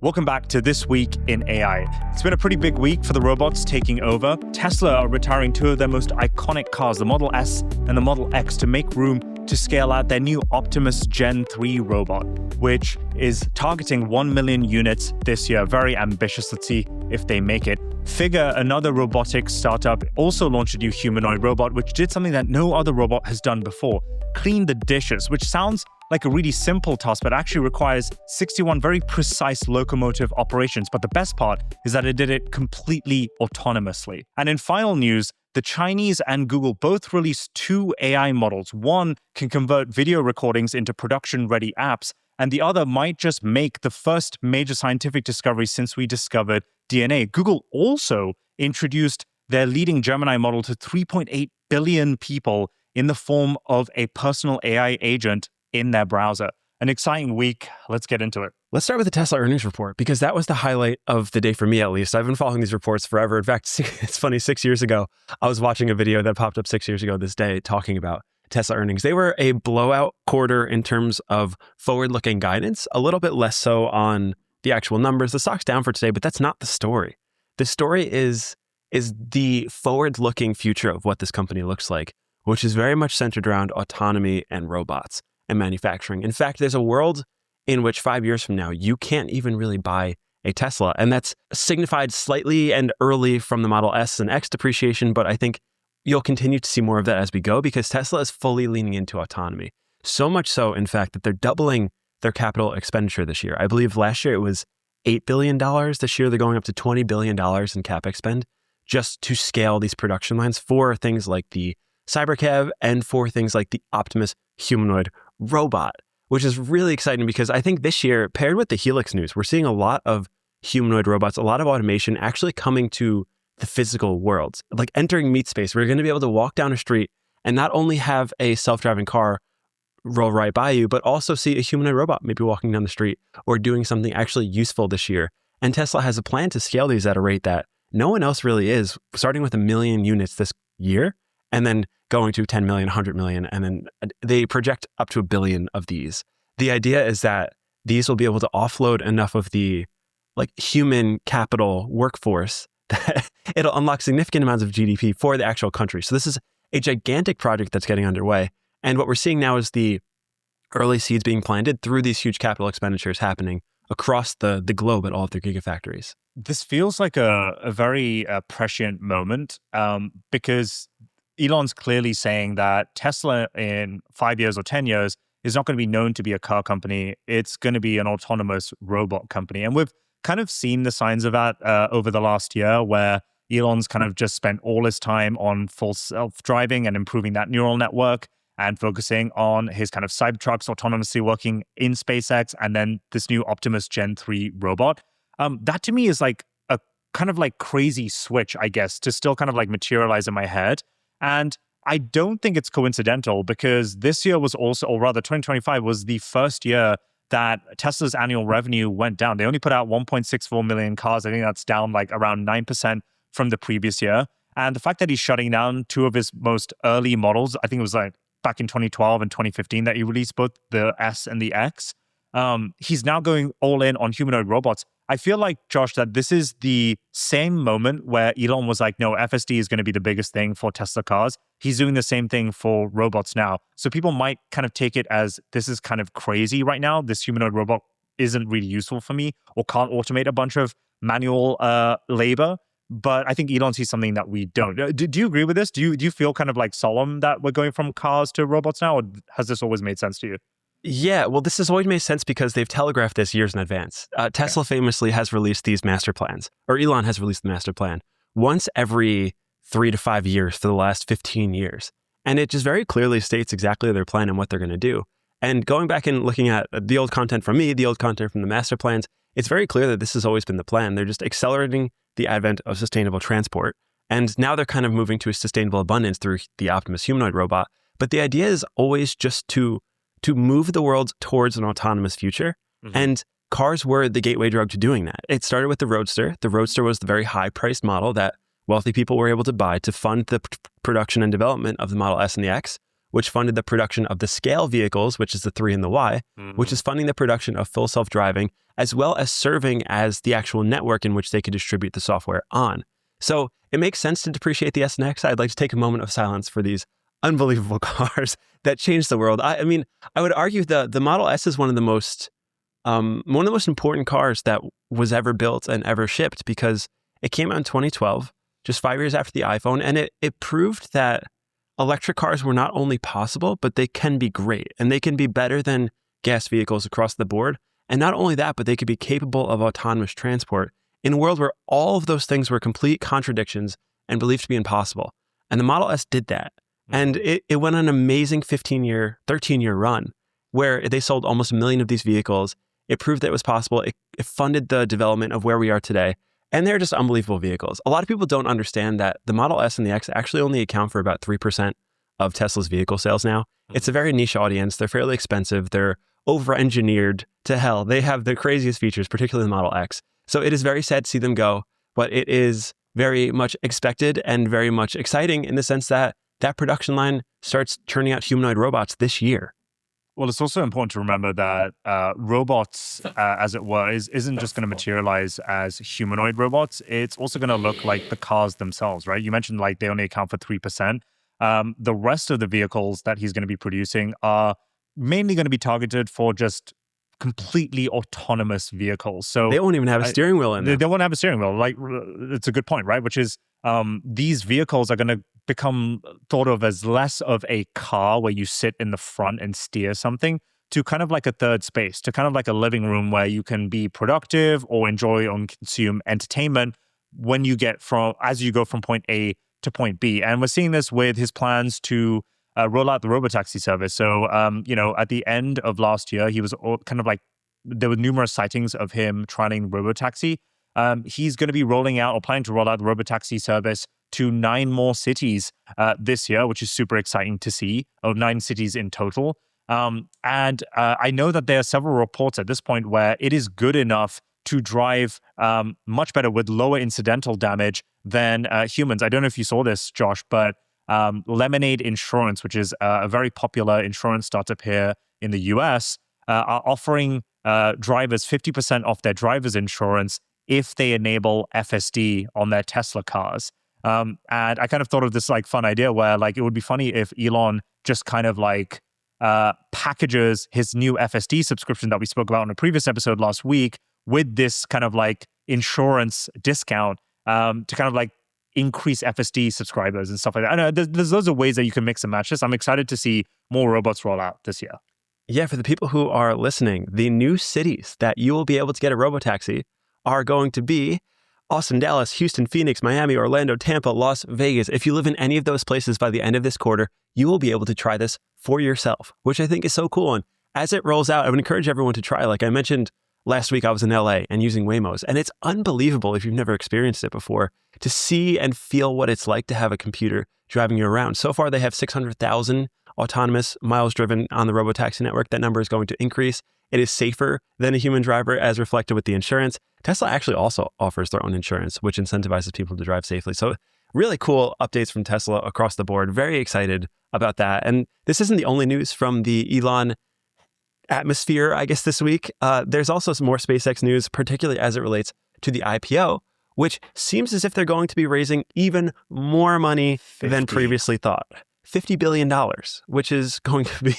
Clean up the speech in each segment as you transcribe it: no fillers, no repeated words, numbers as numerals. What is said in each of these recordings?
Welcome back to This Week in AI. It's been a pretty big week for the robots taking over. Tesla are retiring two of their most iconic cars, the Model S and the Model X, to make room to scale out their new Optimus Gen 3 robot, which is targeting 1 million units this year. Very ambitious. Let's see if they make it. Figure, another robotics startup, also launched a new humanoid robot, which did something that no other robot has done before: clean the dishes, which sounds like a really simple task, but actually requires 61 very precise locomotive operations. But the best part is that it did it completely autonomously. And in final news, the Chinese and Google both released two AI models. One can convert video recordings into production-ready apps, and the other might just make the first major scientific discovery since we discovered DNA. Google also introduced their leading Gemini model to 3.8 billion people in the form of a personal AI agent in their browser. An exciting week. Let's get into it. Let's start with the Tesla earnings report, because that was the highlight of the day for me, at least. I've been following these reports forever. In fact, it's funny, 6 years ago, I was watching a video that popped up 6 years ago this day talking about Tesla earnings. They were a blowout quarter in terms of forward-looking guidance, a little bit less so on the actual numbers. The stock's down for today, but that's not the story. The story is the forward-looking future of what this company looks like, which is very much centered around autonomy and robots and manufacturing. In fact, there's a world in which 5 years from now, you can't even really buy a Tesla. And that's signified slightly and early from the Model S and X depreciation, but I think you'll continue to see more of that as we go, because Tesla is fully leaning into autonomy. So much so, in fact, that they're doubling their capital expenditure this year. I believe last year it was $8 billion. This year they're going up to $20 billion in CapEx spend just to scale these production lines for things like the Cybercab and for things like the Optimus humanoid robot, which is really exciting because I think this year, paired with the Helix news, we're seeing a lot of humanoid robots, a lot of automation actually coming to the physical world, like entering meat space. We're going to be able to walk down a street and not only have a self-driving car roll right by you, but also see a humanoid robot maybe walking down the street or doing something actually useful this year. And Tesla has a plan to scale these at a rate that no one else really is, starting with 1 million units this year, and then going to 10 million, 100 million, and then they project up to 1 billion of these. The idea is that these will be able to offload enough of the human capital workforce that it'll unlock significant amounts of GDP for the actual country. So this is a gigantic project that's getting underway. And what we're seeing now is the early seeds being planted through these huge capital expenditures happening across the globe at all of their gigafactories. This feels like a very prescient moment because Elon's clearly saying that Tesla in 5 years or 10 years is not going to be known to be a car company. It's going to be an autonomous robot company. And we've kind of seen the signs of that over the last year, where Elon's kind of just spent all his time on full self-driving and improving that neural network and focusing on his kind of Cybertrucks autonomously working in SpaceX, and then this new Optimus Gen 3 robot. That to me is like a kind of like crazy switch, I guess, to still kind of like materialize in my head. And I don't think it's coincidental, because this year was also, or rather 2025 was the first year that Tesla's annual revenue went down. They only put out 1.64 million cars. I think that's down like around 9% from the previous year. And the fact that he's shutting down two of his most early models, I think it was like back in 2012 and 2015 that he released both the S and the X. He's now going all in on humanoid robots. I feel like, Josh, that this is the same moment where Elon was like, no, FSD is going to be the biggest thing for Tesla cars. He's doing the same thing for robots now. So people might kind of take it as this is kind of crazy right now. This humanoid robot isn't really useful for me or can't automate a bunch of manual labor. But I think Elon sees something that we don't. Do you agree with this? Do you feel kind of like solemn that we're going from cars to robots now? Or has this always made sense to you? Yeah, well, this has always made sense because they've telegraphed this years in advance. Tesla famously has released these master plans, or Elon has released the master plan once every 3 to 5 years for the last 15 years. And it just very clearly states exactly their plan and what they're going to do. And going back and looking at the old content from me, the old content from the master plans, it's very clear that this has always been the plan. They're just accelerating the advent of sustainable transport. And now they're kind of moving to a sustainable abundance through the Optimus humanoid robot. But the idea is always just to move the world towards an autonomous future. Mm-hmm. And cars were the gateway drug to doing that. It started with the Roadster. The Roadster was the very high-priced model that wealthy people were able to buy to fund the production and development of the Model S and the X, which funded the production of the scale vehicles, which is the 3 and the Y, which is funding the production of full self-driving, as well as serving as the actual network in which they could distribute the software on. So it makes sense to depreciate the S and X. I'd like to take a moment of silence for these unbelievable cars that changed the world. I mean, I would argue the Model S is one of the most important cars that was ever built and ever shipped, because it came out in 2012, just 5 years after the iPhone, and it proved that electric cars were not only possible, but they can be great, and they can be better than gas vehicles across the board. And not only that, but they could be capable of autonomous transport in a world where all of those things were complete contradictions and believed to be impossible. And the Model S did that. And it went on an amazing 13-year run where they sold almost 1 million of these vehicles. It proved that it was possible. It funded the development of where we are today. And they're just unbelievable vehicles. A lot of people don't understand that the Model S and the X actually only account for about 3% of Tesla's vehicle sales now. It's a very niche audience. They're fairly expensive. They're over-engineered to hell. They have the craziest features, particularly the Model X. So it is very sad to see them go, but it is very much expected and very much exciting in the sense that that production line starts turning out humanoid robots this year. Well, it's also important to remember that robots, as it were, isn't just going to materialize as humanoid robots. It's also going to look like the cars themselves, right? You mentioned like they only account for 3%. The rest of the vehicles that he's going to be producing are mainly going to be targeted for just completely autonomous vehicles. So they won't even have a steering wheel in them. They won't have a steering wheel. Like, it's a good point, right? Which is these vehicles are going to become thought of as less of a car where you sit in the front and steer something, to kind of like a third space, to kind of like a living room where you can be productive or enjoy or consume entertainment when you get as you go from point A to point B. And we're seeing this with his plans to roll out the Robotaxi service. So, at the end of last year, he was kind of like, there were numerous sightings of him trialing Robotaxi. He's going to be rolling out or planning to roll out the Robotaxi service to 9 more cities this year, which is super exciting to see, 9 cities in total. And I know that there are several reports at this point where it is good enough to drive much better with lower incidental damage than humans. I don't know if you saw this, Josh, but Lemonade Insurance, which is a very popular insurance startup here in the US, are offering drivers 50% off their driver's insurance if they enable FSD on their Tesla cars. And I kind of thought of this like fun idea where like it would be funny if Elon just kind of like packages his new FSD subscription that we spoke about in a previous episode last week with this kind of like insurance discount to kind of like increase FSD subscribers and stuff like that. I know there's loads of ways that you can mix and match this. I'm excited to see more robots roll out this year. Yeah, for the people who are listening, the new cities that you will be able to get a Robotaxi are going to be Austin, Dallas, Houston, Phoenix, Miami, Orlando, Tampa, Las Vegas. If you live in any of those places by the end of this quarter, you will be able to try this for yourself, which I think is so cool. And as it rolls out, I would encourage everyone to try. Like I mentioned last week, I was in LA and using Waymos, and it's unbelievable if you've never experienced it before to see and feel what it's like to have a computer driving you around. So far, they have 600,000 autonomous miles driven on the Robotaxi network. That number is going to increase. It is safer than a human driver as reflected with the insurance. Tesla actually also offers their own insurance, which incentivizes people to drive safely. So really cool updates from Tesla across the board. Very excited about that. And this isn't the only news from the Elon atmosphere, I guess, this week. There's also some more SpaceX news, particularly as it relates to the IPO, which seems as if they're going to be raising even more money than previously thought. $50 billion, which is going to be,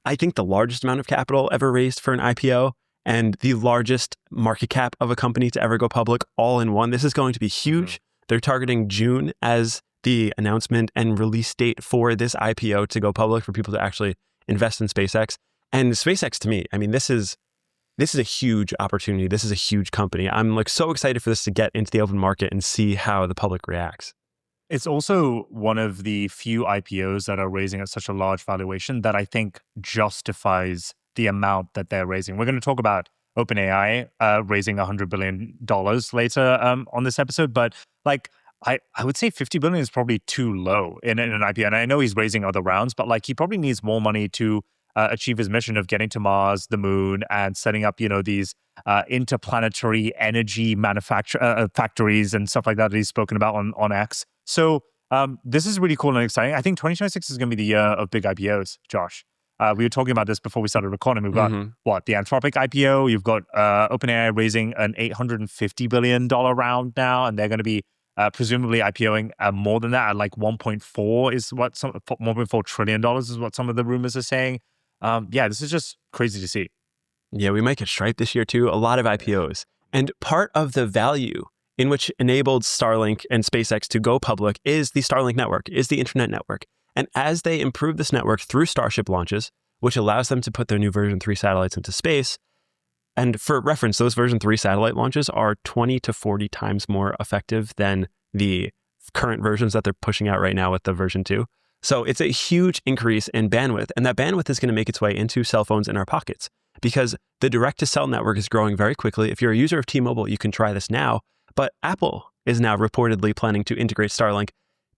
I think, the largest amount of capital ever raised for an IPO and the largest market cap of a company to ever go public all in one. This is going to be huge. They're targeting June as the announcement and release date for this IPO to go public for people to actually invest in SpaceX. And SpaceX, to me, I mean, this is a huge opportunity. This is a huge company. I'm like so excited for this to get into the open market and see how the public reacts. It's also one of the few IPOs that are raising at such a large valuation that I think justifies the amount that they're raising. We're going to talk about OpenAI raising $100 billion later on this episode, but like I would say 50 billion is probably too low in an IPO. And I know he's raising other rounds, but like he probably needs more money to achieve his mission of getting to Mars, the moon, and setting up, these interplanetary energy factories and stuff like that he's spoken about on X. So This is really cool and exciting. I think 2026 is going to be the year of big IPOs, Josh. We were talking about this before we started recording. We've got, the Anthropic IPO. You've got OpenAI raising an $850 billion round now, and they're going to be presumably IPOing more than that at like 1.4 is what $1.4 trillion is what some of the rumors are saying. This is just crazy to see. Yeah, we might get Stripe this year too. A lot of IPOs. And part of the value in which enabled Starlink and SpaceX to go public is the Starlink network, is the internet network. And as they improve this network through Starship launches, which allows them to put their new version 3 satellites into space, and for reference, those version 3 satellite launches are 20 to 40 times more effective than the current versions that they're pushing out right now with the version 2. So it's a huge increase in bandwidth, and that bandwidth is going to make its way into cell phones in our pockets because the direct-to-cell network is growing very quickly. If you're a user of T-Mobile, you can try this now, but Apple is now reportedly planning to integrate Starlink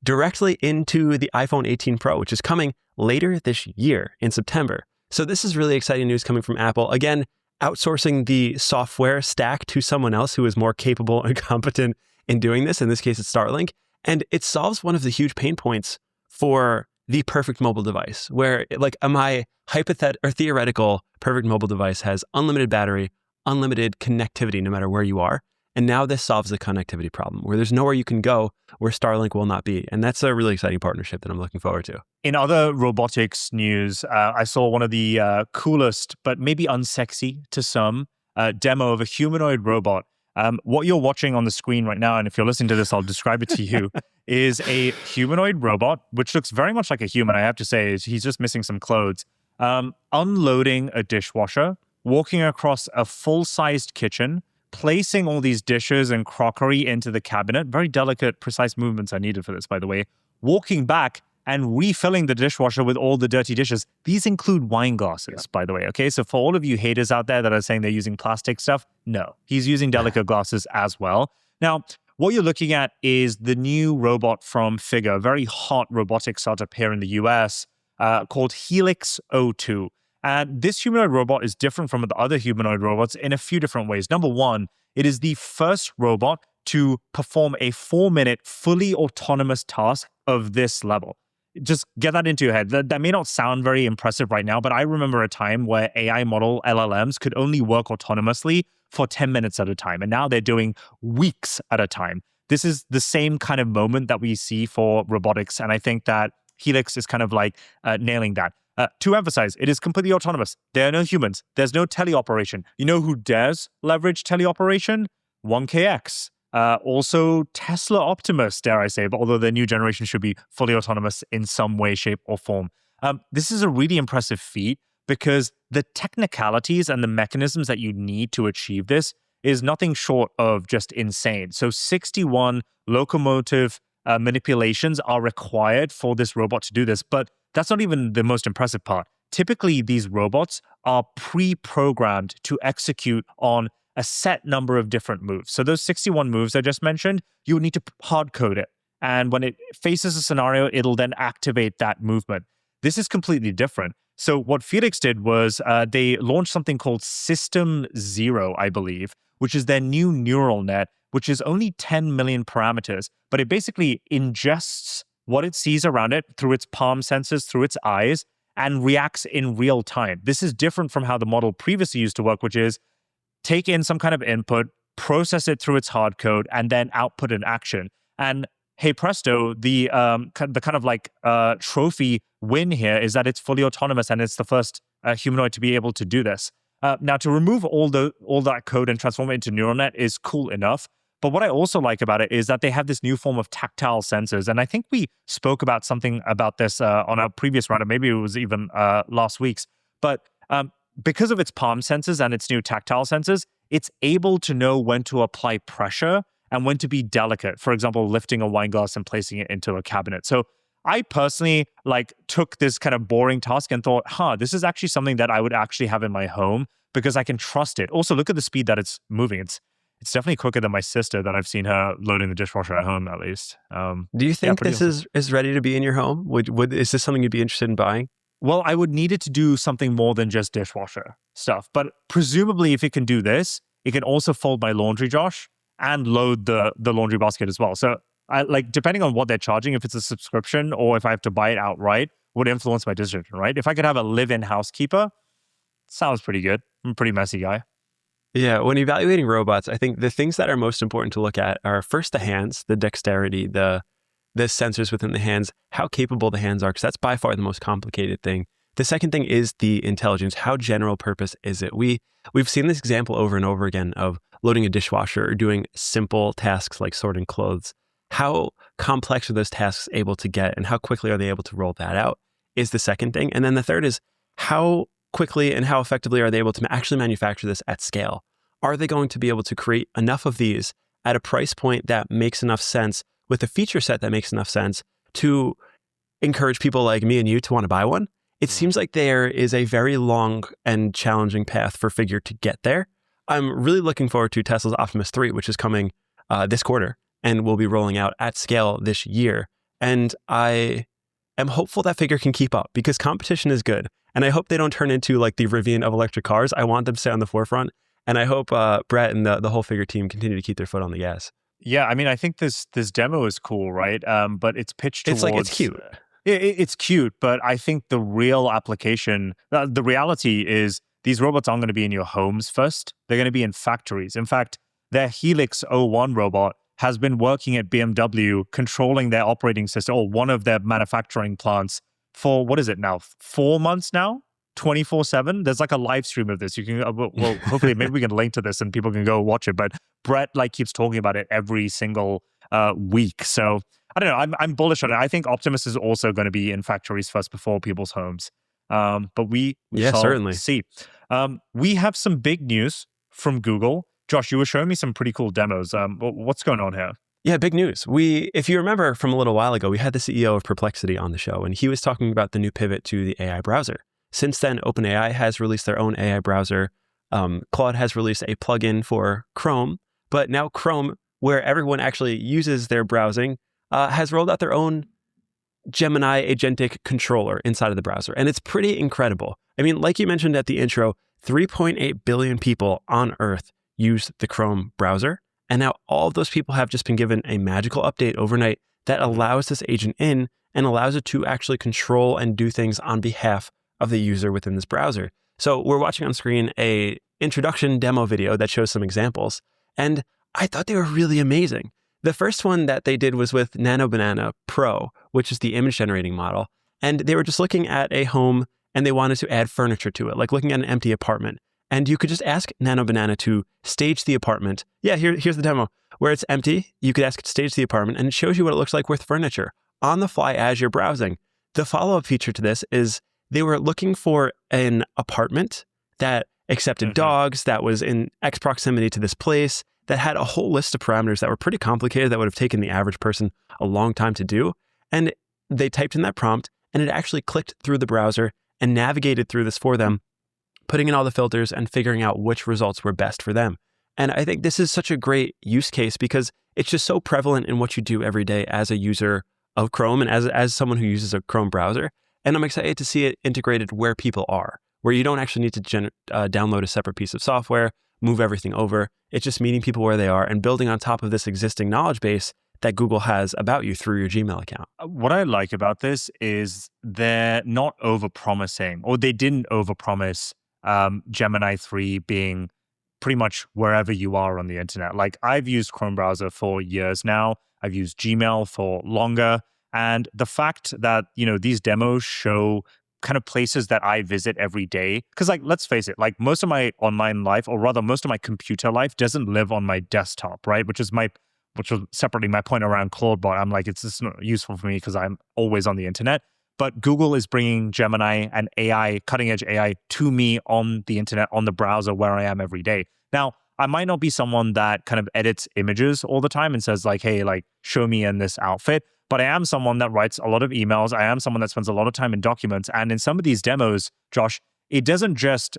directly into the iPhone 18 Pro, which is coming later this year in September. So this is really exciting news coming from Apple. Again, outsourcing the software stack to someone else who is more capable and competent in doing this. In this case, it's Starlink. And it solves one of the huge pain points for the perfect mobile device, where like my theoretical perfect mobile device has unlimited battery, unlimited connectivity, no matter where you are. And now this solves the connectivity problem where there's nowhere you can go where Starlink will not be. And that's a really exciting partnership that I'm looking forward to. In other robotics news, I saw one of the coolest, but maybe unsexy to some, demo of a humanoid robot. What you're watching on the screen right now, and if you're listening to this, I'll describe it to you, is a humanoid robot, which looks very much like a human, I have to say. He's just missing some clothes. Unloading a dishwasher, walking across a full-sized kitchen, placing all these dishes and crockery into the cabinet. Very delicate, precise movements are needed for this, by the way. Walking back and refilling the dishwasher with all the dirty dishes. These include wine glasses, by the way, okay? So for all of you haters out there that are saying they're using plastic stuff, no. He's using delicate glasses as well. Now, what you're looking at is the new robot from Figure, a very hot robotic startup here in the US called Helix O2. And this humanoid robot is different from the other humanoid robots in a few different ways. Number one, it is the first robot to perform a 4-minute fully autonomous task of this level. Just get that into your head. That may not sound very impressive right now, but I remember a time where AI model LLMs could only work autonomously for 10 minutes at a time. And now they're doing weeks at a time. This is the same kind of moment that we see for robotics. And I think that Helix is kind of like nailing that. To emphasize, it is completely autonomous. There are no humans. There's no teleoperation. You know who dares leverage teleoperation? 1KX. Also, Tesla Optimus, dare I say, but although their new generation should be fully autonomous in some way, shape, or form. This is a really impressive feat because the technicalities and the mechanisms that you need to achieve this is nothing short of just insane. So 61 locomotive manipulations are required for this robot to do this, but that's not even the most impressive part. Typically, these robots are pre-programmed to execute on a set number of different moves. So those 61 moves I just mentioned, you would need to hard code it. And when it faces a scenario, it'll then activate that movement. This is completely different. So what Felix did was they launched something called System 0, I believe, which is their new neural net, which is only 10 million parameters, but it basically ingests what it sees around it through its palm sensors, through its eyes, and reacts in real time. This is different from how the model previously used to work, which is take in some kind of input, process it through its hard code, and then output an action. And hey presto, the kind of like trophy win here is that it's fully autonomous and it's the first humanoid to be able to do this. Now, to remove all that code and transform it into neural net is cool enough. But what I also like about it is that they have this new form of tactile sensors. And I think we spoke about something about this on our previous round, or maybe it was even last week's. But because of its palm sensors and its new tactile sensors, it's able to know when to apply pressure and when to be delicate. For example, lifting a wine glass and placing it into a cabinet. So I personally took this kind of boring task and thought, this is actually something that I would actually have in my home because I can trust it. Also, look at the speed that it's moving. It's definitely quicker than my sister that I've seen her loading the dishwasher at home, at least. Do you think this is ready to be in your home? Is this something you'd be interested in buying? Well, I would need it to do something more than just dishwasher stuff. But presumably, if it can do this, it can also fold my laundry, Josh, and load the laundry basket as well. So like depending on what they're charging, if it's a subscription or if I have to buy it outright, would influence my decision, right? If I could have a live-in housekeeper, sounds pretty good. I'm a pretty messy guy. Yeah, when evaluating robots, I think the things that are most important to look at are first the hands, the dexterity, the sensors within the hands, how capable the hands are, because that's by far the most complicated thing. The second thing is the intelligence. How general purpose is it? We've seen this example over and over again of loading a dishwasher or doing simple tasks like sorting clothes. How complex are those tasks able to get, and how quickly are they able to roll that out is the second thing. And then the third is how quickly and how effectively are they able to actually manufacture this at scale? Are they going to be able to create enough of these at a price point that makes enough sense with a feature set that makes enough sense to encourage people like me and you to want to buy one? It seems like there is a very long and challenging path for Figure to get there. I'm really looking forward to Tesla's Optimus 3, which is coming this quarter and will be rolling out at scale this year. And I am hopeful that Figure can keep up because competition is good. And I hope they don't turn into like the Rivian of electric cars. I want them to stay on the forefront. And I hope Brett and the whole Figure team continue to keep their foot on the gas. Yeah, I mean, I think this demo is cool, right? But it's pitched towards... It's cute. It's cute, but I think the real application, the reality is these robots aren't going to be in your homes first. They're going to be in factories. In fact, their Helix O1 robot has been working at BMW, controlling their operating system, or one of their manufacturing plants for, what is it now, 4 months now? 24/7. There's like a live stream of this. You can, well, hopefully, maybe we can link to this and people can go watch it. But Brett like keeps talking about it every single week. So I don't know. I'm bullish on it. I think Optimus is also going to be in factories first before people's homes. But we shall certainly see. We have some big news from Google. Josh, you were showing me some pretty cool demos. What's going on here? Yeah, big news. If you remember from a little while ago, we had the CEO of Perplexity on the show, and he was talking about the new pivot to the AI browser. Since then, OpenAI has released their own AI browser. Claude has released a plugin for Chrome, but now Chrome, where everyone actually uses their browsing, has rolled out their own Gemini agentic controller inside of the browser. And it's pretty incredible. I mean, like you mentioned at the intro, 3.8 billion people on Earth use the Chrome browser. And now all of those people have just been given a magical update overnight that allows this agent in and allows it to actually control and do things on behalf of the user within this browser. So we're watching on screen a introduction demo video that shows some examples. And I thought they were really amazing. The first one that they did was with Nano Banana Pro, which is the image generating model. And they were just looking at a home and they wanted to add furniture to it, like looking at an empty apartment. And you could just ask Nano Banana to stage the apartment. Yeah, here's the demo. Where it's empty, you could ask it to stage the apartment and it shows you what it looks like with furniture on the fly as you're browsing. The follow-up feature to this is they were looking for an apartment that accepted dogs, that was in X proximity to this place, that had a whole list of parameters that were pretty complicated that would have taken the average person a long time to do. And they typed in that prompt and it actually clicked through the browser and navigated through this for them, putting in all the filters and figuring out which results were best for them. And I think this is such a great use case because it's just so prevalent in what you do every day as a user of Chrome and as someone who uses a Chrome browser. And I'm excited to see it integrated where people are, where you don't actually need to download a separate piece of software, move everything over. It's just meeting people where they are and building on top of this existing knowledge base that Google has about you through your Gmail account. What I like about this is they're not overpromising, or they didn't overpromise Gemini 3 being pretty much wherever you are on the internet. Like I've used Chrome browser for years now. I've used Gmail for longer. And the fact that, these demos show kind of places that I visit every day, because like, let's face it, like most of my online life, or rather most of my computer life doesn't live on my desktop, right? Which was separately my point around Claude bot. I'm like, it's just not useful for me because I'm always on the internet. But Google is bringing Gemini and AI, cutting edge AI to me on the internet, on the browser where I am every day. Now, I might not be someone that kind of edits images all the time and says like, hey, like show me in this outfit. But I am someone that writes a lot of emails. I am someone that spends a lot of time in documents. And in some of these demos, Josh, it doesn't just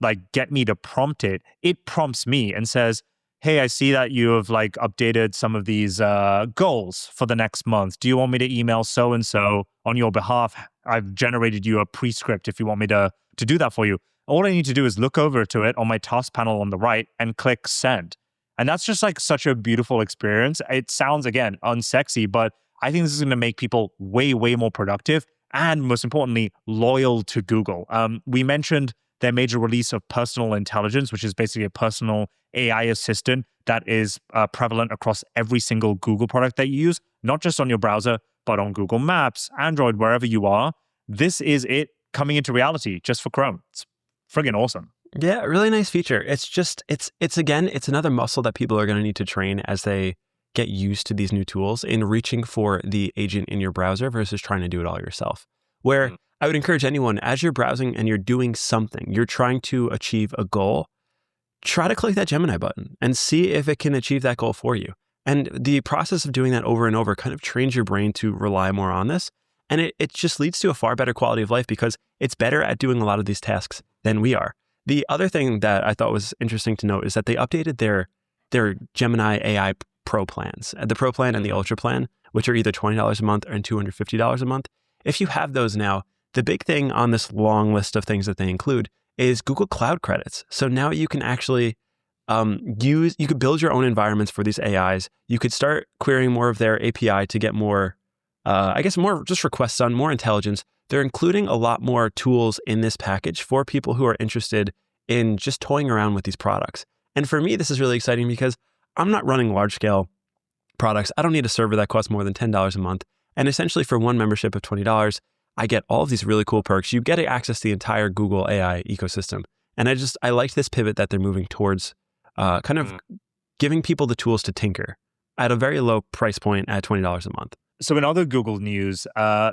like get me to prompt it. It prompts me and says, hey, I see that you have like updated some of these goals for the next month. Do you want me to email so-and-so on your behalf? I've generated you a prescript if you want me to do that for you. All I need to do is look over to it on my task panel on the right and click send. And that's just like such a beautiful experience. It sounds, again, unsexy, but I think this is going to make people way, way more productive and, most importantly, loyal to Google. We mentioned their major release of personal intelligence, which is basically a personal AI assistant that is prevalent across every single Google product that you use, not just on your browser, but on Google Maps, Android, wherever you are. This is it coming into reality just for Chrome. It's friggin' awesome. Yeah, really nice feature. It's again, it's another muscle that people are going to need to train as they get used to these new tools in reaching for the agent in your browser versus trying to do it all yourself. Where I would encourage anyone, as you're browsing and you're doing something, you're trying to achieve a goal, try to click that Gemini button and see if it can achieve that goal for you. And the process of doing that over and over kind of trains your brain to rely more on this. And it just leads to a far better quality of life because it's better at doing a lot of these tasks than we are. The other thing that I thought was interesting to note is that they updated their Gemini AI Pro plans, the Pro plan and the Ultra plan, which are either $20 a month or $250 a month. If you have those now, the big thing on this long list of things that they include is Google Cloud credits. So now you can actually you could build your own environments for these AIs. You could start querying more of their API to get more, more just requests on, more intelligence. They're including a lot more tools in this package for people who are interested in just toying around with these products. And for me, this is really exciting because I'm not running large scale products. I don't need a server that costs more than $10 a month. And essentially for one membership of $20, I get all of these really cool perks. You get access to the entire Google AI ecosystem. And I like this pivot that they're moving towards kind of giving people the tools to tinker at a very low price point at $20 a month. So in other Google news,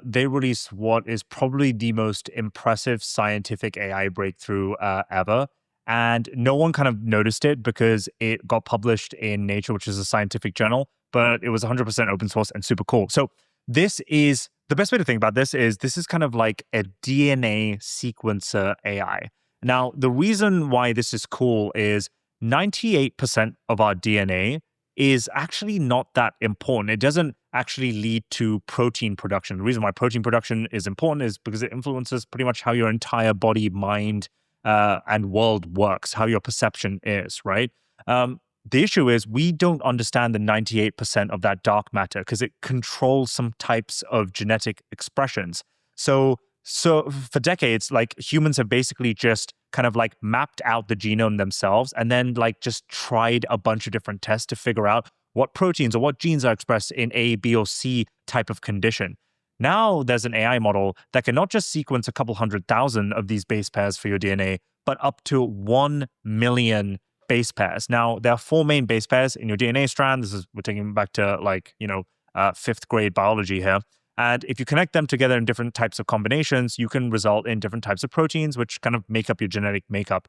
they released what is probably the most impressive scientific AI breakthrough ever. And no one kind of noticed it because it got published in Nature, which is a scientific journal, but it was 100% open source and super cool. So this is, the best way to think about this is kind of like a DNA sequencer AI. Now, the reason why this is cool is 98% of our DNA is actually not that important. It doesn't actually lead to protein production. The reason why protein production is important is because it influences pretty much how your entire body, mind, and world works, how your perception is, right? The issue is we don't understand the 98% of that dark matter because it controls some types of genetic expressions. So for decades, like humans have basically just kind of like mapped out the genome themselves and then like just tried a bunch of different tests to figure out what proteins or what genes are expressed in A, B, or C type of condition. Now there's an AI model that can not just sequence a couple 100,000 of these base pairs for your DNA, but up to 1 million base pairs. Now, there are 4 main base pairs in your DNA strand. We're taking back to like, 5th grade biology here. And if you connect them together in different types of combinations, you can result in different types of proteins, which kind of make up your genetic makeup.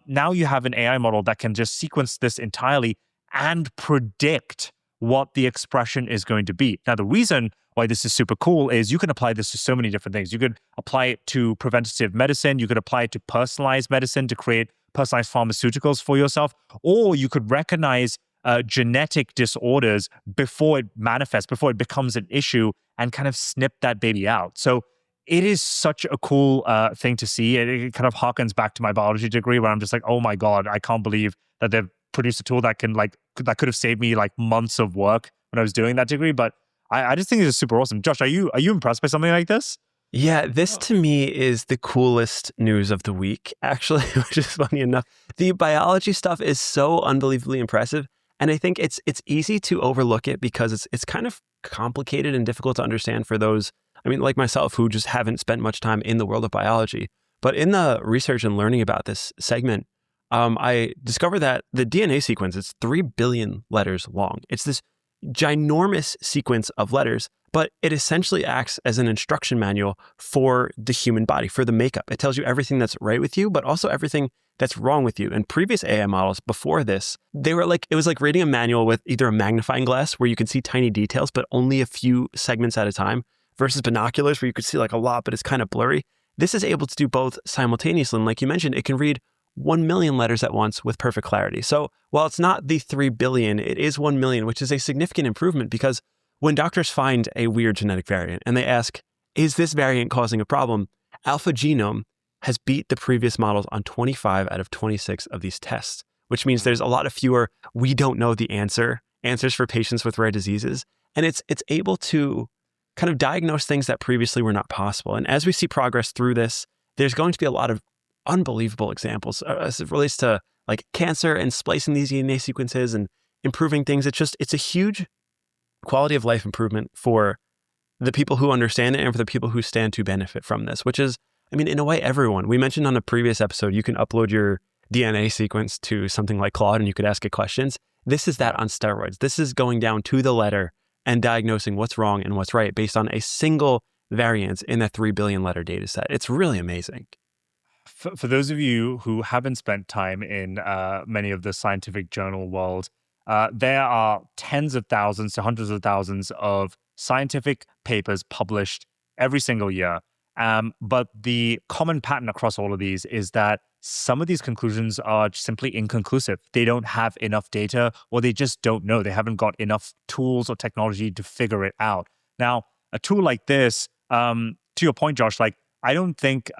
Now you have an AI model that can just sequence this entirely and predict what the expression is going to be. Now, the reason why this is super cool is you can apply this to so many different things. You could apply it to preventative medicine. You could apply it to personalized medicine to create personalized pharmaceuticals for yourself, or you could recognize genetic disorders before it manifests, before it becomes an issue, and kind of snip that baby out. So it is such a cool thing to see. It kind of harkens back to my biology degree where I'm just like, oh my God, I can't believe that they've produced a tool that could have saved me like months of work when I was doing that degree. But I just think it's super awesome. Josh, are you impressed by something like this? Yeah, this to me is the coolest news of the week, actually, which is funny enough. The biology stuff is so unbelievably impressive. And I think it's easy to overlook it because it's kind of complicated and difficult to understand for those, like myself, who just haven't spent much time in the world of biology. But in the research and learning about this segment, I discovered that the DNA sequence is 3 billion letters long. It's this ginormous sequence of letters, but it essentially acts as an instruction manual for the human body, for the makeup. It tells you everything that's right with you, but also everything that's wrong with you. And previous AI models before this, it was like reading a manual with either a magnifying glass where you could see tiny details, but only a few segments at a time, versus binoculars where you could see like a lot, but it's kind of blurry. This is able to do both simultaneously. And like you mentioned, it can read 1 million letters at once with perfect clarity. So while it's not the 3 billion, it is 1 million, which is a significant improvement because when doctors find a weird genetic variant and they ask, is this variant causing a problem? Alpha Genome has beat the previous models on 25 out of 26 of these tests, which means there's a lot of fewer we don't know the answers for patients with rare diseases. And it's able to kind of diagnose things that previously were not possible. And as we see progress through this, there's going to be a lot of unbelievable examples as it relates to like cancer and splicing these DNA sequences and improving things. It's a huge quality of life improvement for the people who understand it and for the people who stand to benefit from this, which is, I mean, in a way, everyone. We mentioned on a previous episode, you can upload your DNA sequence to something like Claude and you could ask it questions. This is that on steroids. This is going down to the letter and diagnosing what's wrong and what's right based on a single variant in that 3 billion letter data set. It's really amazing. For those of you who haven't spent time in many of the scientific journal world, there are tens of thousands to hundreds of thousands of scientific papers published every single year. But the common pattern across all of these is that some of these conclusions are simply inconclusive. They don't have enough data, or they just don't know. They haven't got enough tools or technology to figure it out. Now, a tool like this, to your point, Josh, like I don't think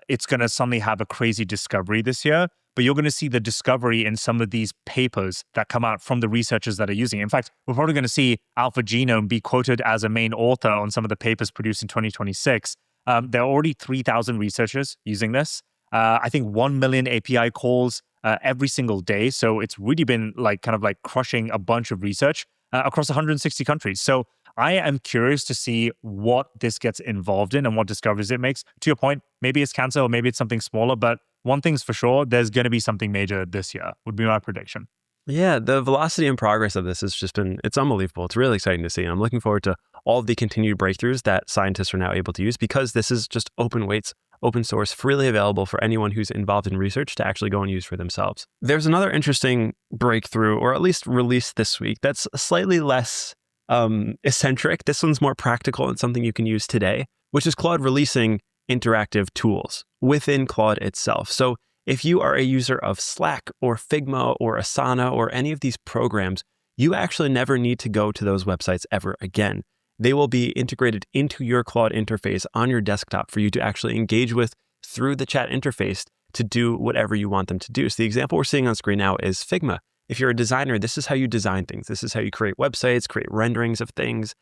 it's going to suddenly have a crazy discovery this year, but you're going to see the discovery in some of these papers that come out from the researchers that are using it. In fact, we're probably going to see Alpha Genome be quoted as a main author on some of the papers produced in 2026. There are already 3,000 researchers using this. I think 1 million API calls every single day. So it's really been like kind of like crushing a bunch of research across 160 countries. So I am curious to see what this gets involved in and what discoveries it makes. To your point, maybe it's cancer or maybe it's something smaller, but one thing's for sure, there's going to be something major this year, would be my prediction. Yeah, the velocity and progress of this has just been, it's unbelievable. It's really exciting to see. And I'm looking forward to all of the continued breakthroughs that scientists are now able to use because this is just open weights, open source, freely available for anyone who's involved in research to actually go and use for themselves. There's another interesting breakthrough, or at least released this week, that's slightly less eccentric. This one's more practical and something you can use today, which is Claude releasing interactive tools within Claude itself. So if you are a user of Slack or Figma or Asana or any of these programs, you actually never need to go to those websites ever again. They will be integrated into your Claude interface on your desktop for you to actually engage with through the chat interface to do whatever you want them to do. So the example we're seeing on screen now is Figma. If you're a designer, this is how you design things. This is how you create websites, create renderings of things.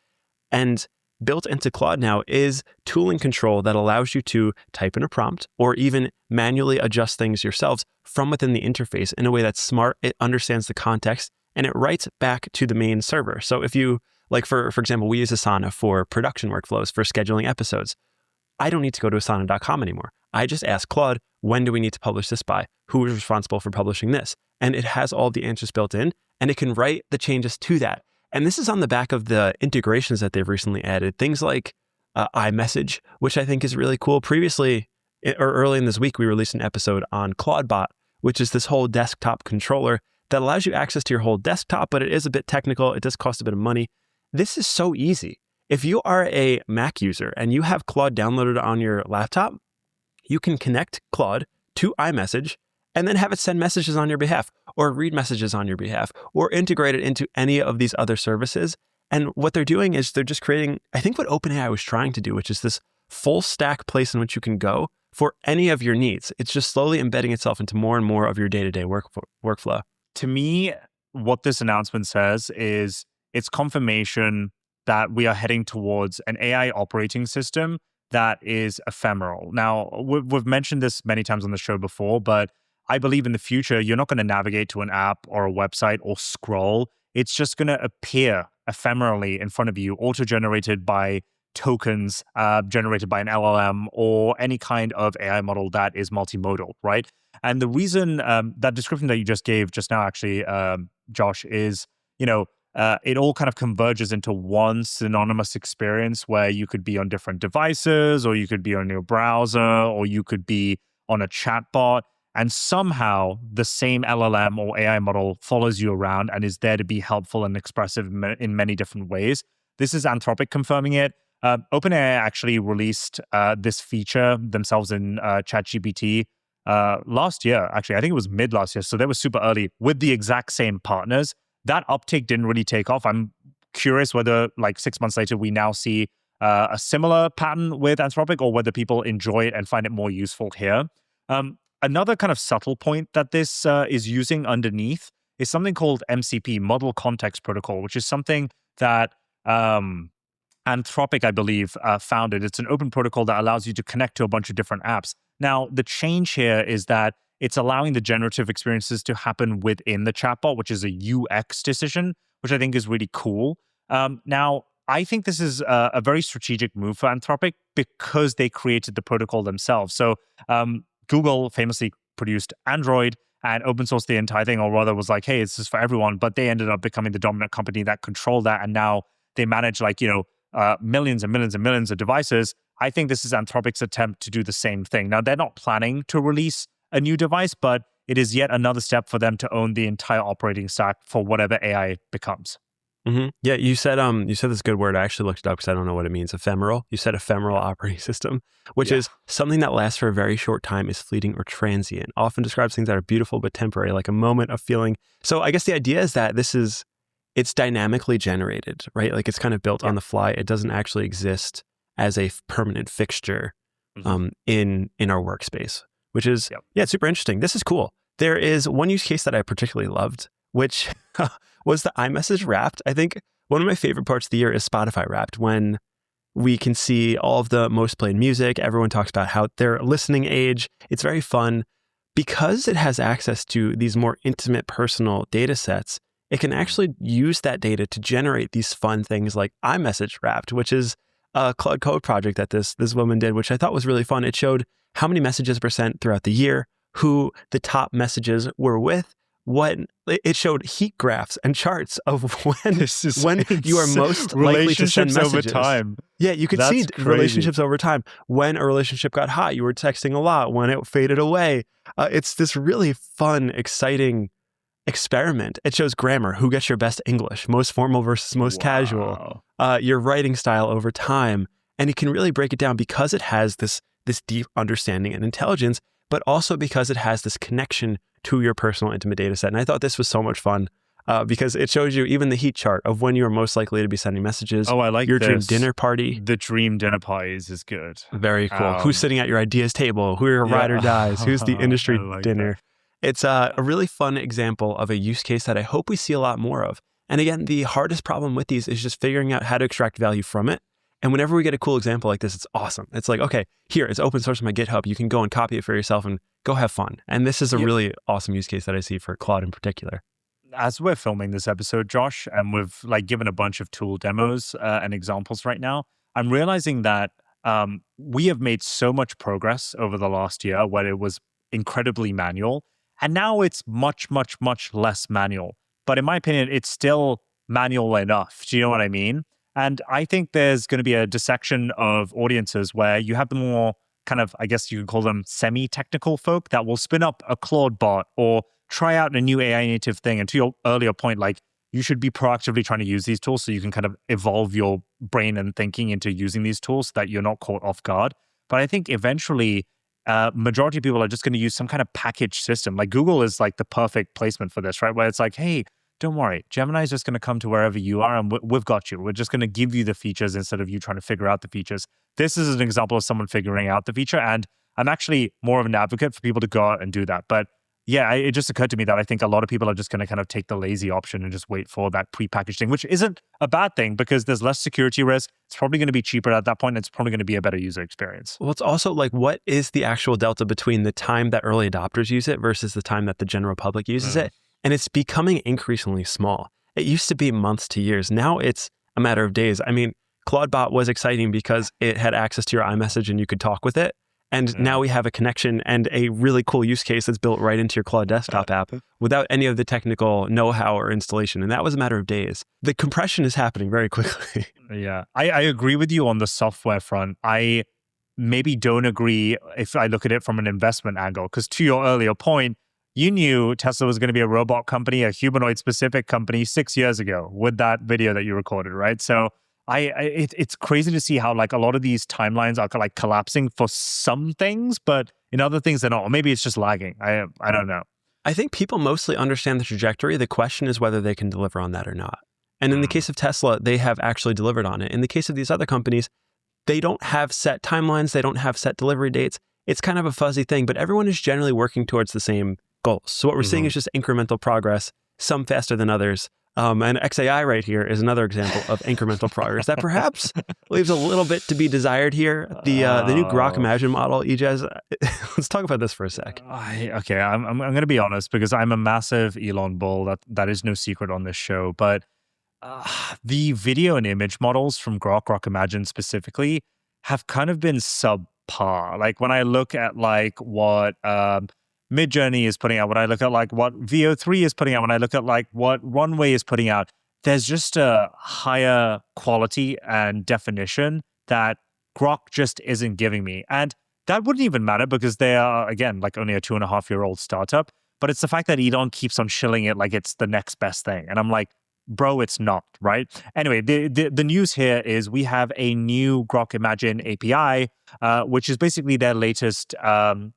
And built into Claude now is tooling control that allows you to type in a prompt or even manually adjust things yourselves from within the interface in a way that's smart. It understands the context and it writes back to the main server. So if you, like for example, we use Asana for production workflows, for scheduling episodes. I don't need to go to asana.com anymore. I just ask Claude, when do we need to publish this by? Who is responsible for publishing this? And it has all the answers built in, and it can write the changes to that. And this is on the back of the integrations that they've recently added. Things like iMessage, which I think is really cool. Previously, or early in this week, we released an episode on ClaudeBot, which is this whole desktop controller that allows you access to your whole desktop, but it is a bit technical. It does cost a bit of money. This is so easy. If you are a Mac user and you have Claude downloaded on your laptop, you can connect Claude to iMessage and then have it send messages on your behalf or read messages on your behalf or integrate it into any of these other services. And what they're doing is they're just creating, I think what OpenAI was trying to do, which is this full stack place in which you can go for any of your needs. It's just slowly embedding itself into more and more of your day-to-day workflow. To me, what this announcement says is it's confirmation that we are heading towards an AI operating system that is ephemeral. Now, we've mentioned this many times on the show before, but I believe in the future, you're not going to navigate to an app or a website or scroll. It's just going to appear ephemerally in front of you, auto-generated by tokens generated by an LLM or any kind of AI model that is multimodal, right? And the reason that description that you just gave just now, actually, Josh, is, it all kind of converges into one synonymous experience where you could be on different devices, or you could be on your browser, or you could be on a chatbot. And somehow the same LLM or AI model follows you around and is there to be helpful and expressive in many different ways. This is Anthropic confirming it. OpenAI actually released this feature themselves in ChatGPT last year. Actually, I think it was mid last year. So they were super early with the exact same partners. That uptake didn't really take off. I'm curious whether like 6 months later, we now see a similar pattern with Anthropic or whether people enjoy it and find it more useful here. another kind of subtle point that this is using underneath is something called MCP, Model Context Protocol, which is something that Anthropic, I believe, founded. It's an open protocol that allows you to connect to a bunch of different apps. Now, the change here is that it's allowing the generative experiences to happen within the chatbot, which is a UX decision, which I think is really cool. Now, I think this is a very strategic move for Anthropic because they created the protocol themselves. So Google famously produced Android and open sourced the entire thing, or rather was like, hey, this is for everyone. But they ended up becoming the dominant company that controlled that. And now they manage millions and millions and millions of devices. I think this is Anthropic's attempt to do the same thing. Now, they're not planning to release a new device, but it is yet another step for them to own the entire operating stack for whatever AI becomes. Mm-hmm. Yeah, you said this good word. I actually looked it up because I don't know what it means. Ephemeral. You said ephemeral operating system, which is something that lasts for a very short time, is fleeting or transient. Often describes things that are beautiful but temporary, like a moment of feeling. So I guess the idea is that it's dynamically generated, right? Like it's kind of built on the fly. It doesn't actually exist as a permanent fixture in our workspace, which is it's super interesting. This is cool. There is one use case that I particularly loved, which was the iMessage Wrapped. I think one of my favorite parts of the year is Spotify Wrapped, when we can see all of the most played music. Everyone talks about how their listening age. It's very fun because it has access to these more intimate personal data sets. It can actually use that data to generate these fun things like iMessage Wrapped, which is a Claude Code project that this woman did, which I thought was really fun. It showed how many messages were sent throughout the year, who the top messages were with. It showed heat graphs and charts of when you are most likely to send messages over time. Yeah, you could see relationships over time. When a relationship got hot, you were texting a lot. When it faded away, it's this really fun, exciting experiment. It shows grammar, who gets your best English, most formal versus most casual, your writing style over time, and it can really break it down because it has this deep understanding and intelligence, but also because it has this connection to your personal intimate data set. And I thought this was so much fun because it shows you even the heat chart of when you are most likely to be sending messages. Oh, I like your this. Dream dinner party. The dream dinner parties is good. Very cool. Who's sitting at your ideas table? Who are your ride or dies? Who's the industry dinner? That. It's a really fun example of a use case that I hope we see a lot more of. And again, the hardest problem with these is just figuring out how to extract value from it. And whenever we get a cool example like this, it's awesome. It's like, okay, here, it's open source on my GitHub. You can go and copy it for yourself and go have fun. And this is a really awesome use case that I see for Claude in particular. As we're filming this episode, Josh, and we've given a bunch of tool demos and examples right now, I'm realizing that we have made so much progress over the last year where it was incredibly manual. And now it's much, much, much less manual. But in my opinion, it's still manual enough. Do you know what I mean? And I think there's going to be a dissection of audiences where you have the more kind of, I guess you could call them semi-technical folk that will spin up a Claude bot or try out a new AI native thing. And to your earlier point, you should be proactively trying to use these tools so you can kind of evolve your brain and thinking into using these tools so that you're not caught off guard. But I think eventually, majority of people are just going to use some kind of package system. Like Google is the perfect placement for this, right? Where it's like, hey, don't worry, Gemini is just going to come to wherever you are and we've got you. We're just going to give you the features instead of you trying to figure out the features. This is an example of someone figuring out the feature. And I'm actually more of an advocate for people to go out and do that. But yeah, it just occurred to me that I think a lot of people are just going to kind of take the lazy option and just wait for that prepackaged thing, which isn't a bad thing because there's less security risk. It's probably going to be cheaper at that point. And it's probably going to be a better user experience. Well, it's also what is the actual delta between the time that early adopters use it versus the time that the general public uses it? And it's becoming increasingly small. It used to be months to years. Now it's a matter of days. I mean, ClaudeBot was exciting because it had access to your iMessage and you could talk with it. And now we have a connection and a really cool use case that's built right into your Claude desktop app without any of the technical know-how or installation. And that was a matter of days. The compression is happening very quickly. Yeah, I agree with you on the software front. I maybe don't agree if I look at it from an investment angle, because to your earlier point, you knew Tesla was going to be a robot company, a humanoid specific company 6 years ago with that video that you recorded, right? So it's crazy to see how a lot of these timelines are collapsing for some things, but in other things they're not. Or maybe it's just lagging. I don't know. I think people mostly understand the trajectory. The question is whether they can deliver on that or not. And in the case of Tesla, they have actually delivered on it. In the case of these other companies, they don't have set timelines. They don't have set delivery dates. it's kind of a fuzzy thing, but everyone is generally working towards the same goals. So what we're seeing is just incremental progress, some faster than others. And XAI right here is another example of incremental progress that perhaps leaves a little bit to be desired here. The new Grok Imagine model, Ijaz, let's talk about this for a sec. Okay, I'm going to be honest because I'm a massive Elon bull. That is no secret on this show. But the video and image models from Grok Imagine specifically, have kind of been subpar. Like when I look at like what Midjourney is putting out, when I look at like what VO3 is putting out, when I look at like what Runway is putting out, there's just a higher quality and definition that Grok just isn't giving me. And that wouldn't even matter because they are, again, like only a 2.5-year-old startup. But it's the fact that Elon keeps on shilling it like it's the next best thing. And I'm like, bro, it's not, right? Anyway, the news here is we have a new Grok Imagine API, which is basically their latest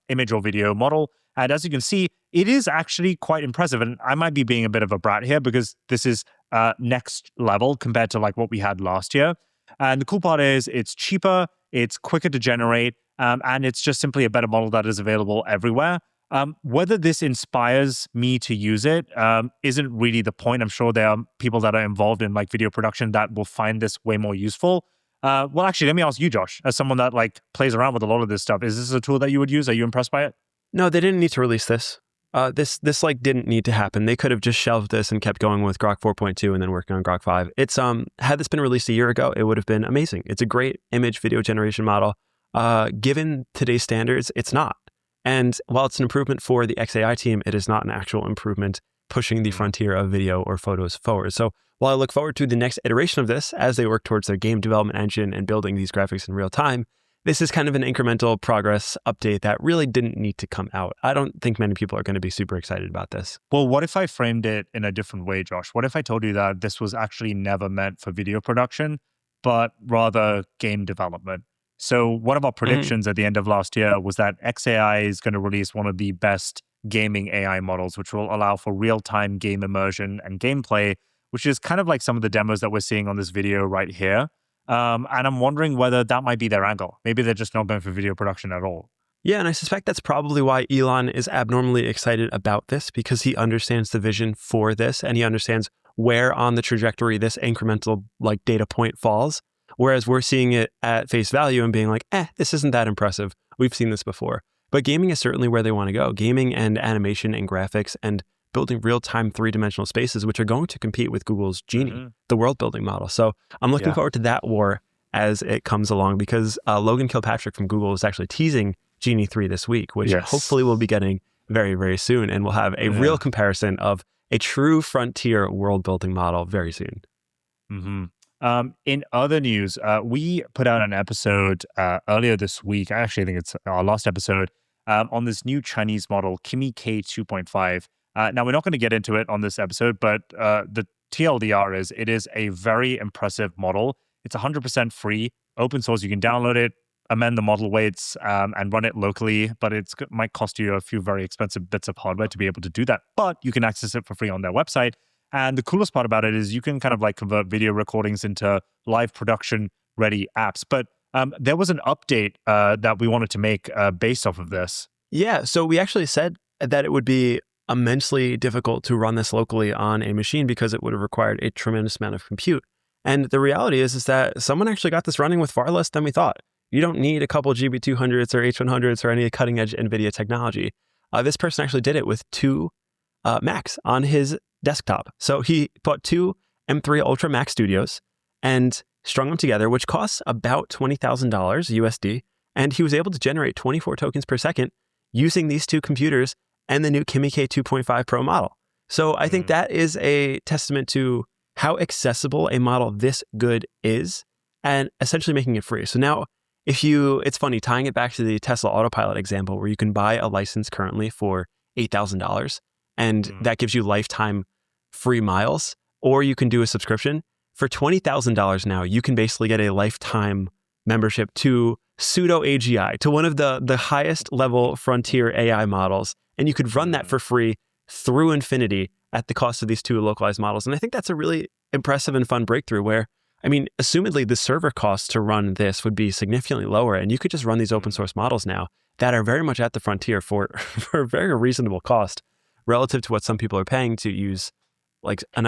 image or video model. And as you can see, it is actually quite impressive. And I might be being a bit of a brat here because this is next level compared to like what we had last year. And the cool part is it's cheaper, it's quicker to generate, and it's just simply a better model that is available everywhere. Whether this inspires me to use it isn't really the point. I'm sure there are people that are involved in like video production that will find this way more useful. Well, actually, let me ask you, Josh, as someone that like plays around with a lot of this stuff, is this a tool that you would use? Are you impressed by it? No, they didn't need to release this. This like didn't need to happen. They could have just shelved this and kept going with Grok 4.2 and then working on Grok 5. It's had this been released a year ago, it would have been amazing. It's a great image video generation model. Given today's standards, it's not. And while it's an improvement for the XAI team, it is not an actual improvement pushing the frontier of video or photos forward. So while I look forward to the next iteration of this as they work towards their game development engine and building these graphics in real time, this is kind of an incremental progress update that really didn't need to come out. I don't think many people are going to be super excited about this. Well, what if I framed it in a different way, Josh? What if I told you that this was actually never meant for video production, but rather game development? So one of our predictions at the end of last year was that XAI is going to release one of the best gaming AI models, which will allow for real-time game immersion and gameplay, which is kind of like some of the demos that we're seeing on this video right here. And I'm wondering whether that might be their angle. Maybe they're just not going for video production at all. Yeah, and I suspect that's probably why Elon is abnormally excited about this, because he understands the vision for this and he understands where on the trajectory this incremental like data point falls. Whereas we're seeing it at face value and being like, this isn't that impressive. We've seen this before. But gaming is certainly where they want to go. Gaming and animation and graphics and building real-time three-dimensional spaces, which are going to compete with Google's Genie, the world-building model. So I'm looking forward to that war as it comes along, because Logan Kilpatrick from Google is actually teasing Genie 3 this week, which hopefully we'll be getting very, very soon. And we'll have a real comparison of a true frontier world-building model very soon. In other news, we put out an episode earlier this week. I actually think it's our last episode on this new Chinese model, Kimi K 2.5. Now, we're not going to get into it on this episode, but the TLDR is it is a very impressive model. It's 100% free, open source. You can download it, amend the model weights, and run it locally, but it might cost you a few very expensive bits of hardware to be able to do that. But you can access it for free on their website. And the coolest part about it is you can kind of like convert video recordings into live production ready apps. But there was an update that we wanted to make based off of this. Yeah, so we actually said that it would be immensely difficult to run this locally on a machine because it would have required a tremendous amount of compute. And the reality is that someone actually got this running with far less than we thought. You don't need a couple GB200s or H100s or any cutting edge NVIDIA technology. This person actually did it with two Macs on his desktop. So he bought two M3 Ultra Mac Studios and strung them together, which costs about $20,000 USD. And he was able to generate 24 tokens per second using these two computers and the new Kimi K 2.5 Pro model. So I think that is a testament to how accessible a model this good is and essentially making it free. So now it's funny, tying it back to the Tesla Autopilot example where you can buy a license currently for $8,000 and that gives you lifetime free miles, or you can do a subscription. For $20,000 now, you can basically get a lifetime membership to pseudo AGI, to one of the highest level frontier AI models. And you could run that for free through infinity at the cost of these two localized models. And I think that's a really impressive and fun breakthrough where, I mean, assumedly the server costs to run this would be significantly lower and you could just run these open source models now that are very much at the frontier for, for a very reasonable cost relative to what some people are paying to use like an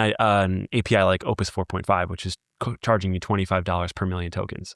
API like Opus 4.5, which is charging you $25 per million tokens.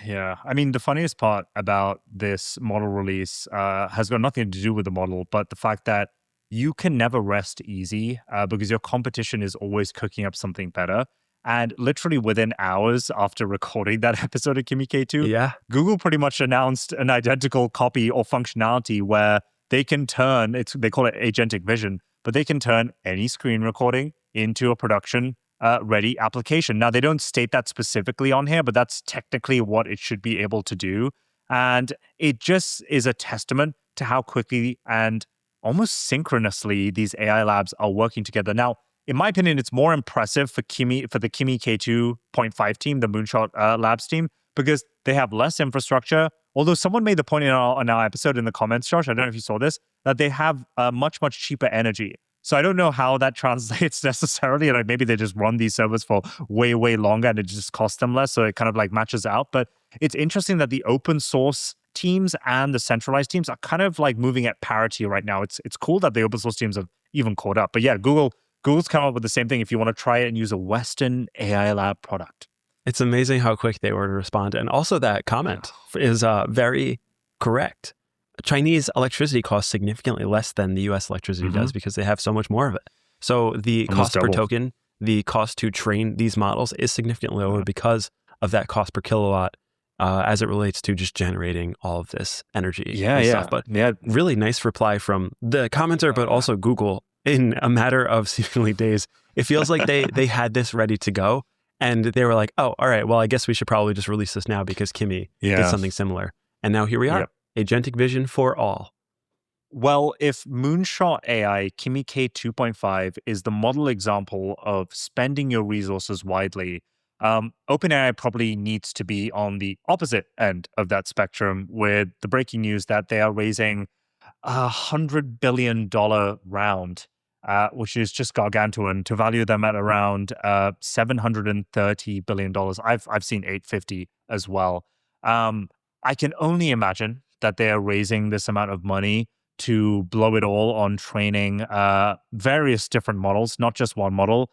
Yeah. I mean, the funniest part about this model release has got nothing to do with the model, but the fact that you can never rest easy because your competition is always cooking up something better. And literally within hours after recording that episode of Kimi K2, Yeah. Google pretty much announced an identical copy or functionality where they can turn, they call it agentic vision, but they can turn any screen recording into a production ready application. Now, they don't state that specifically on here, but that's technically what it should be able to do. And it just is a testament to how quickly and almost synchronously these AI labs are working together. Now, in my opinion, it's more impressive for the Kimi K2.5 team, the Moonshot Labs team, because they have less infrastructure. Although someone made the point in our episode in the comments, Josh, I don't know if you saw this, that they have much, much cheaper energy. So I don't know how that translates necessarily. Like maybe they just run these servers for way, way longer and it just costs them less. So it kind of like matches out. But it's interesting that the open source teams and the centralized teams are kind of like moving at parity right now. It's cool that the open source teams have even caught up. But yeah, Google's come up with the same thing if you want to try it and use a Western AI lab product. It's amazing how quick they were to respond. And also that comment is very correct. Chinese electricity costs significantly less than the US electricity does because they have so much more of it. So the Almost cost per double. token, the cost to train these models is significantly lower because of that cost per kilowatt as it relates to just generating all of this energy and stuff. But really nice reply from the commenter, but also Google in a matter of seemingly days. It feels like they had this ready to go and they were like, oh, all right, well, I guess we should probably just release this now because Kimi did something similar. And now here we are. Yep. Agentic vision for all. Well, if Moonshot AI Kimi K2.5 is the model example of spending your resources widely, OpenAI probably needs to be on the opposite end of that spectrum with the breaking news that they are raising $100 billion round, which is just gargantuan, to value them at around $730 billion. I've seen 850 as well. I can only imagine that they are raising this amount of money to blow it all on training various different models, not just one model,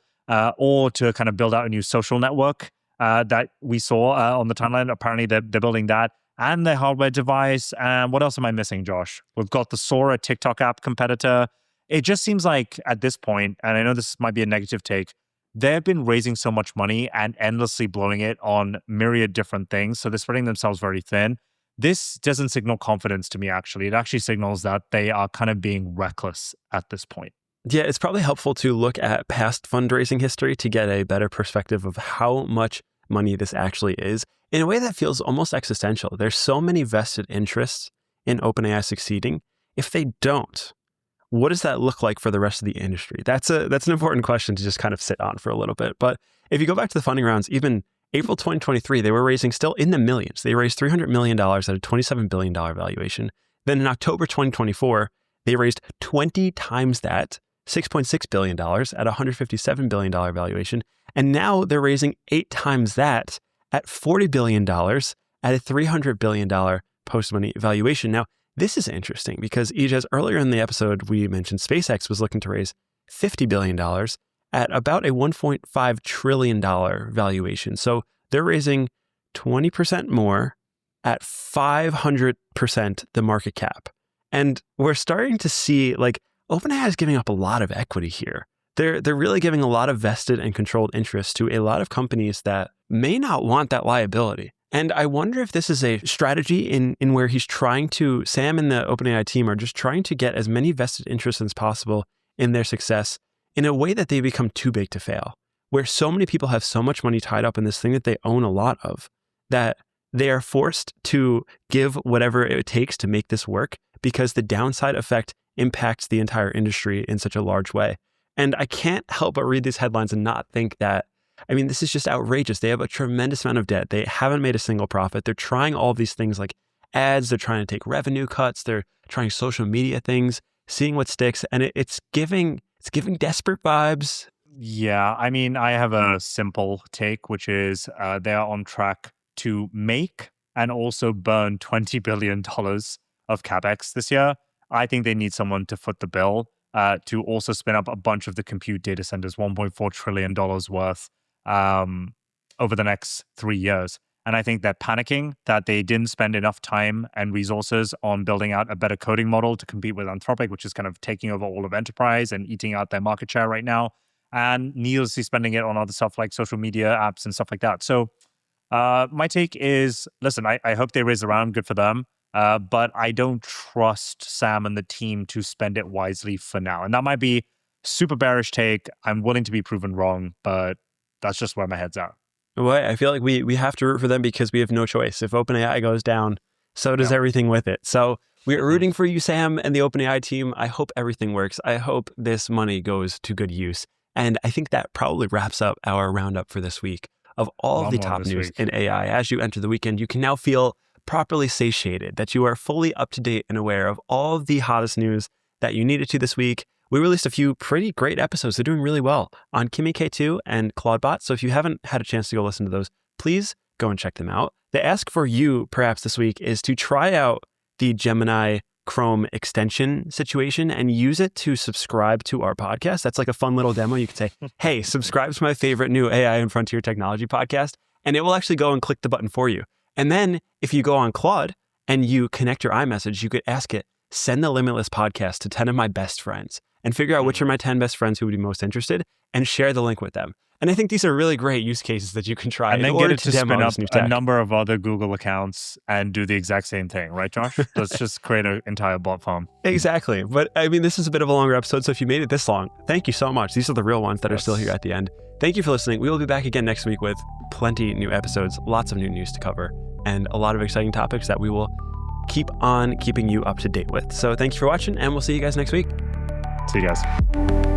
or to kind of build out a new social network that we saw on the timeline. Apparently, they're building that and the hardware device. And what else am I missing, Josh? We've got the Sora TikTok app competitor. It just seems like at this point, and I know this might be a negative take, they've been raising so much money and endlessly blowing it on myriad different things. So they're spreading themselves very thin. This doesn't signal confidence to me, actually. It actually signals that they are kind of being reckless at this point. Yeah, it's probably helpful to look at past fundraising history to get a better perspective of how much money this actually is in a way that feels almost existential. There's so many vested interests in OpenAI succeeding. If they don't, what does that look like for the rest of the industry? That's an important question to just kind of sit on for a little bit. But if you go back to the funding rounds, even April 2023, they were raising still in the millions. They raised $300 million at a $27 billion valuation. Then in October 2024, they raised 20 times that, $6.6 billion at a $157 billion valuation. And now they're raising 8 times that at $40 billion at a $300 billion post-money valuation. Now, this is interesting because, Ijaz, earlier in the episode, we mentioned SpaceX was looking to raise $50 billion at about a $1.5 trillion valuation. So they're raising 20% more at 500% the market cap. And we're starting to see, like, OpenAI is giving up a lot of equity here. They're really giving a lot of vested and controlled interest to a lot of companies that may not want that liability. And I wonder if this is a strategy in where he's trying to, Sam and the OpenAI team are just trying to get as many vested interests as possible in their success in a way that they become too big to fail, where so many people have so much money tied up in this thing that they own a lot of, that they are forced to give whatever it takes to make this work because the downside effect impacts the entire industry in such a large way. And I can't help but read these headlines and not think that, I mean, this is just outrageous. They have a tremendous amount of debt. They haven't made a single profit. They're trying all these things like ads. They're trying to take revenue cuts. They're trying social media things, seeing what sticks. And it's giving desperate vibes. Yeah, I mean, I have a simple take, which is they are on track to make and also burn $20 billion of CapEx this year. I think they need someone to foot the bill to also spin up a bunch of the compute data centers, $1.4 trillion worth over the next 3 years. And I think they're panicking that they didn't spend enough time and resources on building out a better coding model to compete with Anthropic, which is kind of taking over all of enterprise and eating out their market share right now, and needlessly spending it on other stuff like social media apps and stuff like that. So my take is, listen, I hope they raise the round, good for them. But I don't trust Sam and the team to spend it wisely for now. And that might be super bearish take. I'm willing to be proven wrong, but that's just where my head's at. Well, I feel like we have to root for them because we have no choice. If OpenAI goes down, so does everything with it. So we're rooting for you, Sam, and the OpenAI team. I hope everything works. I hope this money goes to good use. And I think that probably wraps up our roundup for this week of all of the top news in AI. As you enter the weekend, you can now feel properly satiated, that you are fully up to date and aware of all of the hottest news that you needed to this week. We released a few pretty great episodes. They're doing really well on Kimi K2 and Claude Bot. So if you haven't had a chance to go listen to those, please go and check them out. The ask for you perhaps this week is to try out the Gemini Chrome extension situation and use it to subscribe to our podcast. That's like a fun little demo. You could say, hey, subscribe to my favorite new AI and frontier technology podcast, and it will actually go and click the button for you. And then if you go on Claude and you connect your iMessage, you could ask it, send the Limitless podcast to 10 of my best friends and figure out which are my 10 best friends who would be most interested and share the link with them. And I think these are really great use cases that you can try and then in order get it to demo spin up this new tech. a number of other Google accounts and do the exact same thing, right, Josh? Let's just create an entire bot farm. Exactly. But I mean, this is a bit of a longer episode, so if you made it this long, thank you so much. These are the real ones that are still here at the end. Thank you for listening. We will be back again next week with plenty new episodes, lots of new news to cover, and a lot of exciting topics that we will keep on keeping you up to date with. So thank you for watching, and we'll see you guys next week. See you guys.